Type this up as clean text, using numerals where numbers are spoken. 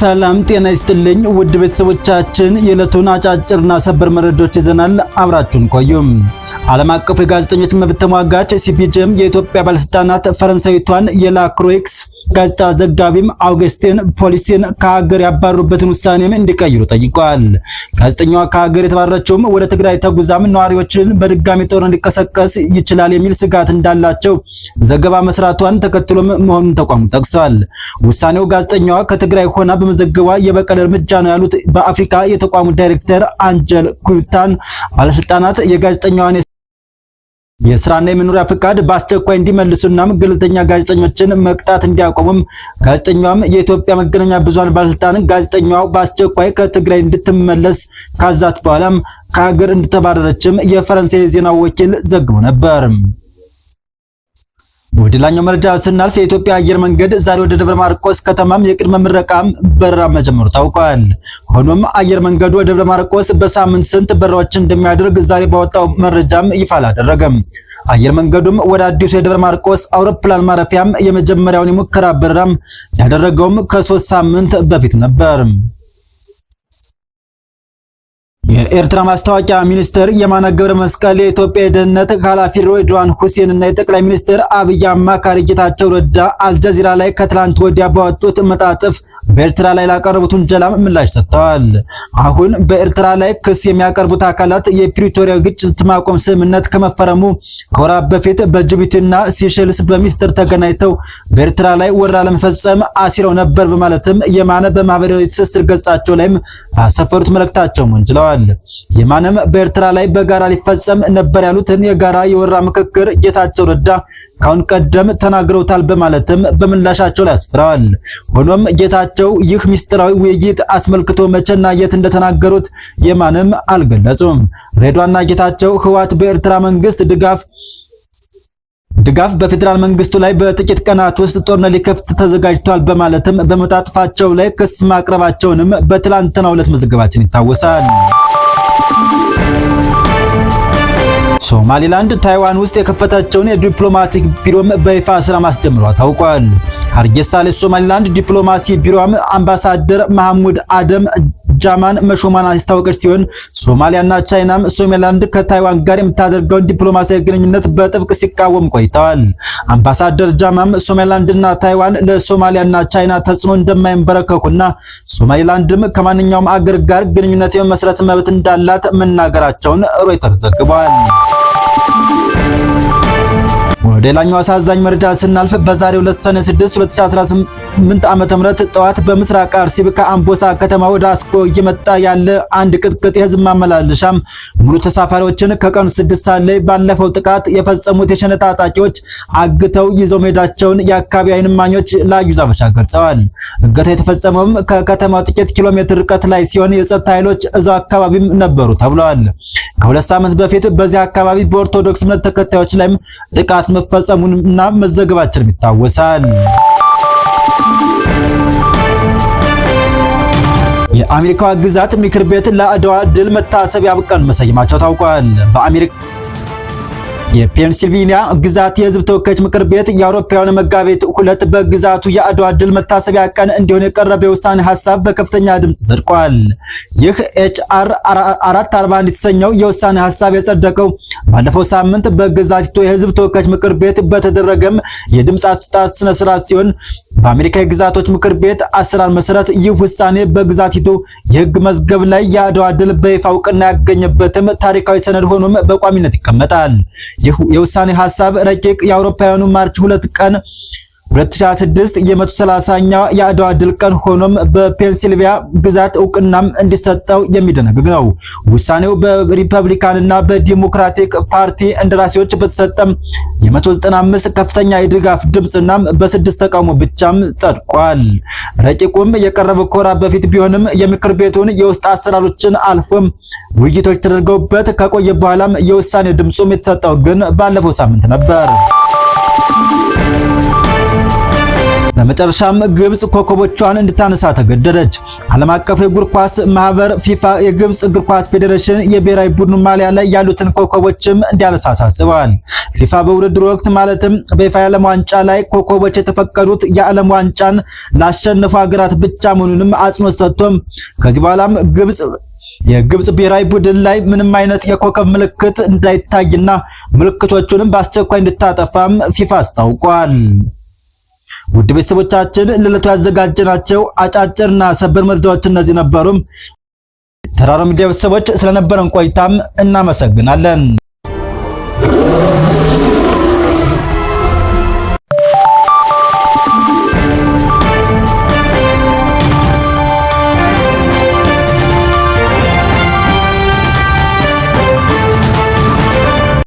ሰላም ጤና ይስጥልኝ ውድ ቤተሰቦቻችን፣ የዕለቱን አጫጭርና ሰበር መረጃዎች ይዘናል። አብራችሁን ቆዩም። ዓለም አቀፉ የጋዜጠኞች መብት ተሟጋች ሲፒጄም የኢትዮጵያ ባለስልጣናት ፈረንሳዊቷን የላክሮክስ ጋዜጣ ዘጋቢም አውገስቲን ፖሊሲን ከሀገር ያባሩበትን ውሳኔም እንዲቀይሩ ጠይቀዋል። ጋዜጠኛዋ ከሀገር የተባረረችውም ወደ ትግራይ ተጉዛም ነዋሪዎችን በድጋሚ ጦር እንዲቀሰቀስ ይችላል የሚል ስጋት እንዳላቸው ዘገባ መስራቷን ተከትሎም መሆኑን ተቋሙ ጠቅሷል። ውሳኔው ጋዜጠኛዋ ከትግራይ ሆና በመዘገቧ የበቀል እርምጃ ነው ያሉት በአፍሪካ የተቋሙ ዳይሬክተር አንጀል ኩታን ባለስልጣናት የጋዜጠኛዋን የስራና የመኖሪያ ፍቃድ በአስቸኳይ እንዲመልሱና ገለልተኛ ጋዜጠኞችን መቅጣት እንዲያቆሙም፣ ጋዜጠኛዋም የኢትዮጵያ መገናኛ ብዙሃን ባለስልጣን ጋዜጠኛዋ በአስቸኳይ ከትግራይ እንድትመለስ ካዛት በኋላም ከሀገር እንድትባረረችም የፈረንሳይ ዜና ወኪል ዘግቦ ነበር። ወደ ላኛው መረጃ ስናልፍ የኢትዮጵያ አየር መንገድ ዛሬ ወደ ደብረ ማርቆስ ከተማም የቅድመ ምረቃም በረራ መጀመሩ ታውቋል። ሆኖም አየር መንገዱ ወደ ደብረ ማርቆስ በሳምንት ስንት በረራዎችን እንደሚያደርግ ዛሬ ባወጣው መረጃም ይፋ አላደረገም። አየር መንገዱም ወደ አዲሱ የደብረ ማርቆስ አውሮፕላን ማረፊያም የመጀመሪያውን የሙከራ በረራም ያደረገውም ከ3 ሳምንት በፊት ነበር። የኤርትራ ማስታወቂያ ሚኒስትር የማነ ገብረ መስቀል የኢትዮጵያ የደህንነት ኃላፊ ሬድዋን ሁሴን እና የጠቅላይ ሚኒስትር አብይ አማካሪ ጌታቸው ረዳ አልጀዚራ ላይ ከትላንት ወዲያ ባወጡት መጣጥፍ በኤርትራ ላይ ላቀረቡት ውንጀላም ምላሽ ሰጥተዋል። አሁን በኤርትራ ላይ ክስ የሚያቀርቡት አካላት የፕሪቶሪያ ግጭት ማቆም ስምምነት ከመፈረሙ ከወራት በፊት በጅቡቲና ሲሸልስ በሚስጥር ተገናኝተው በኤርትራ ላይ ወረራ ለመፈጸም አሲረው ነበር በማለትም የማነ በማህበራዊ ትስስር ገጻቸው ላይም ያሰፈሩት መልእክታቸውን ወንጅለዋል። የማነም በኤርትራ ላይ በጋራ ሊፈጸም ነበር ያሉትን የጋራ የወረራ ምክክር ጌታቸው ረዳ ካሁን ቀደም ተናግረውታል በማለትም በምላሻቸው ላይ አስፍረዋል። ሆኖም ጌታቸው ይህ ሚስጥራዊ ውይይት አስመልክቶ መቼና የት እንደተናገሩት የማንም አልገለጹም። ሬድዋንና ጌታቸው ህወሓት በኤርትራ መንግስት ድጋፍ በፌደራል መንግስቱ ላይ በጥቂት ቀናት ውስጥ ጦርነት ሊከፍት ተዘጋጅቷል በማለትም በመጣጥፋቸው ላይ ክስ ማቅረባቸውንም በትላንትናው ዕለት መዘገባችን ይታወሳል። ሶማሊላንድ ታይዋን ውስጥ የከፈተችውን የዲፕሎማቲክ ቢሮም በይፋ ስራ ማስጀመሯ ታውቋል። ሀርጌሳ ላይ ሶማሊላንድ ዲፕሎማሲ ቢሮም አምባሳደር መሐሙድ አደም ጃማን መሾሟን አስታወቀች ሲሆን ሶማሊያና ቻይናም ሶማሊላንድ ከታይዋን ጋር የምታደርገውን ዲፕሎማሲያዊ ግንኙነት በጥብቅ ሲቃወም ቆይተዋል። አምባሳደር ጃማም ሶማሊላንድና ታይዋን ለሶማሊያና ቻይና ተጽዕኖ እንደማይንበረከኩና ሶማሊላንድም ከማንኛውም አገር ጋር ግንኙነት የመመስረት መብት እንዳላት መናገራቸውን ሮይተርስ ዘግቧል። ወደ ሌላኛው አሳዛኝ መረጃ ስናልፍ በዛሬው ዕለት ሰኔ 6 2018 ዓ.ም ጠዋት በምስራቅ አርሲ ከአምቦሳ ከተማ ወደ አስኮ እየመጣ ያለ አንድ ቅጥቅጥ የህዝብ ማመላለሻም ሙሉ ተሳፋሪዎችን ከቀኑ 6 ሰዓት ላይ ባለፈው ጥቃት የፈጸሙት የሸኔ ታጣቂዎች አግተው ይዘው መሄዳቸውን የአካባቢ ዓይን እማኞች ለአዩዝ አበሻ ገልጸዋል። እገታ የተፈጸመውም ከከተማው ጥቂት ኪሎ ሜትር ርቀት ላይ ሲሆን የጸጥታ ኃይሎች እዛው አካባቢም ነበሩ ተብለዋል። ከሁለት ሳምንት በፊት በዚህ አካባቢ በኦርቶዶክስ እምነት ተከታዮች ላይም ጥቃት መፈጸሙንና መዘገባችን ይታወሳል። የአሜሪካው ግዛት ምክር ቤት ለአድዋ ድል መታሰቢያ ቀን መሰየማቸው ታውቋል። በአሜሪካ የፔንሲልቬኒያ ግዛት የህዝብ ተወካዮች ምክር ቤት የአውሮፓውያን መጋቢት 2 በግዛቱ የአድዋ ድል መታሰቢያ ቀን እንዲሆን የቀረበ የውሳኔ ሐሳብ በከፍተኛ ድምጽ ጸድቋል። ይህ HR 441 የተሰኘው የውሳኔ ሐሳብ የጸደቀው ባለፈው ሳምንት በግዛቲቱ የህዝብ ተወካዮች ምክር ቤት በተደረገም የድምጽ አሰጣጥ ስነ ስርዓት ሲሆን በአሜሪካ የግዛቶች ምክር ቤት አሰራር መሰረት ይህ ውሳኔ በግዛቲቱ የህግ መዝገብ ላይ የአድዋ ድል በይፋ እውቅና ያገኘበትም ታሪካዊ ሰነድ ሆኖም በቋሚነት ይቀመጣል። የውሳኔ ሐሳብ ረቂቅ የአውሮፓውያኑ ማርች 2 ቀን 2026 የ130ኛ የአድዋ ድል ቀን ሆኖም በፔንሲልቬኒያ ግዛት እውቅናም እንዲሰጠው የሚደነግግ ነው። ውሳኔው በሪፐብሊካንና በዲሞክራቲክ ፓርቲ እንደራሴዎች በተሰጠም የ195 ከፍተኛ የድጋፍ ድምጽና በ6 ተቃውሞ ብቻም ጸድቋል። ረቂቁም የቀረበው ከወራት በፊት ቢሆንም የምክር ቤቱን የውስጥ አሰራሮችን አልፎም ውይይቶች ተደርገውበት ከቆየ በኋላም የውሳኔ ድምጹም የተሰጠው ግን ባለፈው ሳምንት ነበር። በመጨረሻም ግብጽ ኮከቦቿን እንድታነሳ ተገደደች። ዓለም አቀፉ የእግር ኳስ ማህበር ፊፋ የግብጽ እግር ኳስ ፌዴሬሽን የብሔራዊ ቡድኑ ማሊያ ላይ ያሉትን ኮከቦችም እንዲያነሳ አሳስበዋል። ፊፋ በውድድሩ ወቅት ማለትም በይፋ የዓለም ዋንጫ ላይ ኮከቦች የተፈቀዱት የዓለም ዋንጫን ላሸነፉ ሀገራት ብቻ መሆኑንም አጽንኦት ሰጥቶም ከዚህ በኋላም የግብጽ ብሔራዊ ቡድን ላይ ምንም አይነት የኮከብ ምልክት እንዳይታይና ምልክቶቹንም በአስቸኳይ እንድታጠፋም ፊፋ አስታውቋል። ውድ ቤተሰቦቻችን ለዕለቱ ያዘጋጀናቸው አጫጭርና ሰበር መረጃዎች እነዚህ ነበሩ። ተራራው ሚዲያ ቤተሰቦች ስለነበረን ቆይታም እናመሰግናለን።